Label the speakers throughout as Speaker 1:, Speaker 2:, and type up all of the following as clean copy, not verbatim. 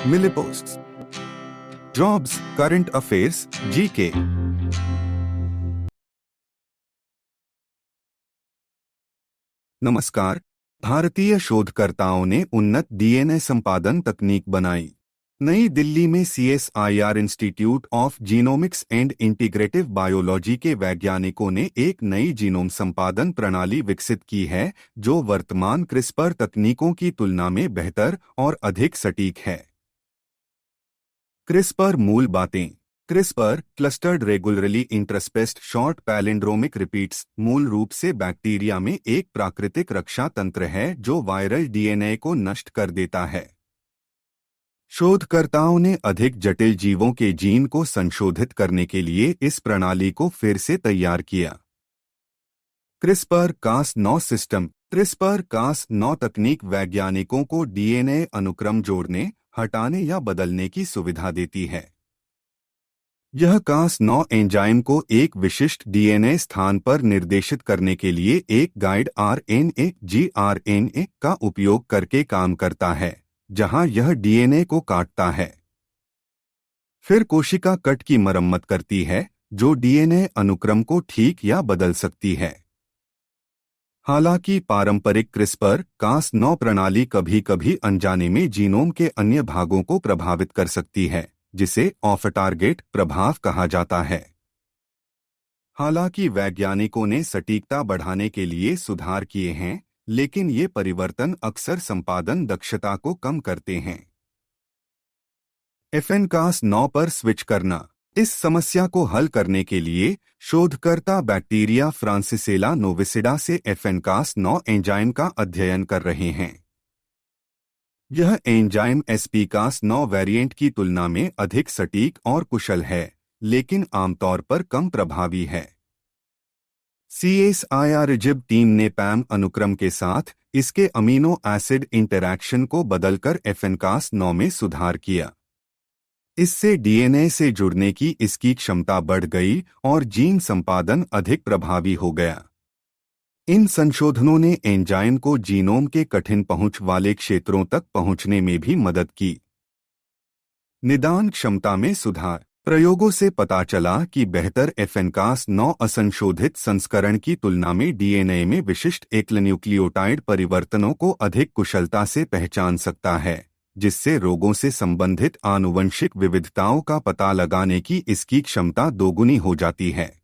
Speaker 1: मिलीपोस्ट jobs, current affairs, GK. नमस्कार। भारतीय शोधकर्ताओं ने उन्नत डीएनए संपादन तकनीक बनाई। नई दिल्ली में CSIR institute of genomics and integrative biology के वैज्ञानिकों ने एक नई जीनोम संपादन प्रणाली विकसित की है जो वर्तमान क्रिस्पर तकनीकों की तुलना में बेहतर और अधिक सटीक है। क्रिस्पर मूल बातें। CRISPR clustered regularly interspaced short palindromic repeats मूल रूप से बैक्टीरिया में एक प्राकृतिक रक्षा तंत्र है जो वायरल डीएनए को नष्ट कर देता है। शोधकर्ताओं ने अधिक जटिल जीवों के जीन को संशोधित करने के लिए इस प्रणाली को फिर से तैयार किया। क्रिस्पर-Cas9 सिस्टम। क्रिस्पर-Cas9 तकनीक वैज्ञानिकों को डीएनए अनुक्रम जोड़ने, हटाने या बदलने की सुविधा देती है। यह Cas9 एंजाइम को एक विशिष्ट डीएनए स्थान पर निर्देशित करने के लिए एक गाइड RNA gRNA का उपयोग करके काम करता है, जहां यह डीएनए को काटता है, फिर कोशिका कट की मरम्मत करती है, जो डीएनए अनुक्रम को ठीक या बदल सकती है। हालांकि पारंपरिक क्रिस्पर-Cas9 प्रणाली कभी-कभी अनजाने में जीनोम के अन्य भागों को प्रभावित कर सकती है, जिसे ऑफ टारगेट प्रभाव कहा जाता है। हालांकि वैज्ञानिकों ने सटीकता बढ़ाने के लिए सुधार किए हैं, लेकिन ये परिवर्तन अक्सर संपादन दक्षता को कम करते हैं। FN-Cas9 पर स्विच करना। इस समस्या को हल करने के लिए शोधकर्ता बैक्टीरिया फ्रांसिसेला नोविसिडा से FN-Cas9 एंजाइम का अध्ययन कर रहे हैं। यह एंजाइम SP-Cas9 वेरिएंट की तुलना में अधिक सटीक और कुशल है, लेकिन आमतौर पर कम प्रभावी है। CSIR टीम ने PAM अनुक्रम के साथ इसके अमीनो एसिड इंटरैक्शन को बदलकर FN-Cas9 में सुधार किया। इससे डीएनए से जुड़ने की इसकी क्षमता बढ़ गई और जीन संपादन अधिक प्रभावी हो गया। इन संशोधनों ने एंजाइम को जीनोम के कठिन पहुंच वाले क्षेत्रों तक पहुंचने में भी मदद की। निदान क्षमता में सुधार। प्रयोगों से पता चला कि बेहतर FN-Cas9 असंशोधित संस्करण की तुलना में डीएनए में विशिष्ट एकल न्यूक्लियोटाइड परिवर्तनों को अधिक कुशलता से पहचान सकता है, जिससे रोगों से संबंधित आनुवंशिक विविधताओं का पता लगाने की इसकी क्षमता दोगुनी हो जाती है।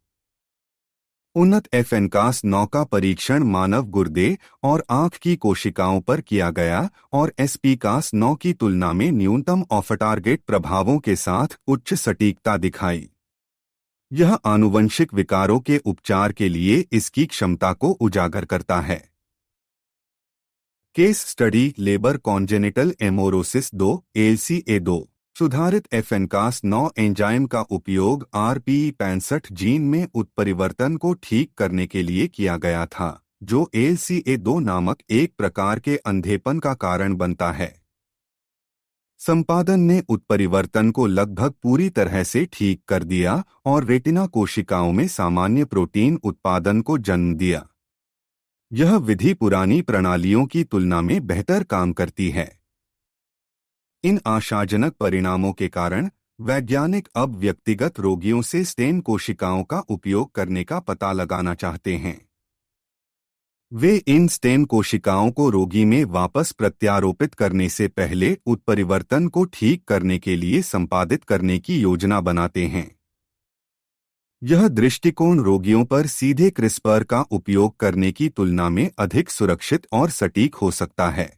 Speaker 1: उन्नत FN-Cas9 का परीक्षण मानव गुर्दे और आंख की कोशिकाओं पर किया गया और SP-Cas9 की तुलना में न्यूनतम ऑफ टारगेट प्रभावों के साथ उच्च सटीकता दिखाई। यह आनुवंशिक विकारों के उपचार के लिए इसकी क्षमता को उजागर करता है। Case study Leber congenital amaurosis 2 LCA2। सुधारित FN-Cas9 एंजाइम का उपयोग RPE65 जीन में उत्परिवर्तन को ठीक करने के लिए किया गया था, जो LCA2 नामक एक प्रकार के अंधेपन का कारण बनता है। संपादन ने उत्परिवर्तन को लगभग पूरी तरह से ठीक कर दिया और रेटिना कोशिकाओं में सामान्य प्रोटीन उत्पादन को जन्म दिया। यह विधि पुरानी प्रणालियों की तुलना में बेहतर काम करती है। इन आशाजनक परिणामों के कारण वैज्ञानिक अब व्यक्तिगत रोगियों से स्टेम कोशिकाओं का उपयोग करने का पता लगाना चाहते हैं। वे इन स्टेम कोशिकाओं को रोगी में वापस प्रत्यारोपित करने से पहले उत्परिवर्तन को ठीक करने के लिए संपादित करने की योजना बनाते हैं। यह दृष्टिकोण रोगियों पर सीधे क्रिस्पर का उपयोग करने की तुलना में अधिक सुरक्षित और सटीक हो सकता है।